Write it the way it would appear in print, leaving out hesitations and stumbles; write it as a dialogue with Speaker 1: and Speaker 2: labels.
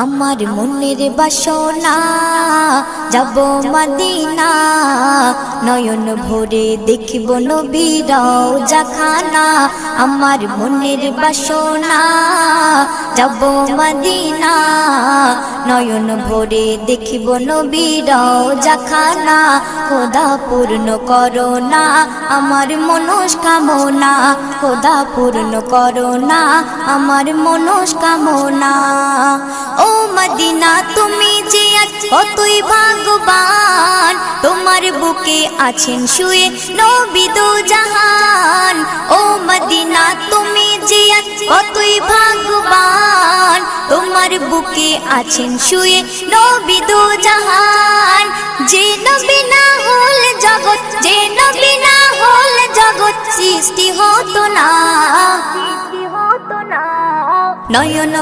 Speaker 1: আমার মনের বাসনা যাব মদিনা, নয়ন ভরে দেখব নবীর রওজাখানা। আমার মনের বাসনা যাব মদিনা, নয়ন ভরে দেখব নবীর রওজাখানা। খোদা পূর্ণ করো না আমার মনস্কামনা, খোদা পূর্ণ করো না আমার মনস্কামনা। ও মদিনা তুমি যে আজ কতই ভাগ্যবান, তোমার বুকে আছেন শুয়ে নবী দো জাহান। ও মদিনা তুমি যে আজ কতই ভাগ্যবান, তোমার বুকে আছেন শুয়ে নবী দো জাহান। যে নবী না হল জগৎ, যে নবী না হল জগৎ সৃষ্টি হতো না, নয়ন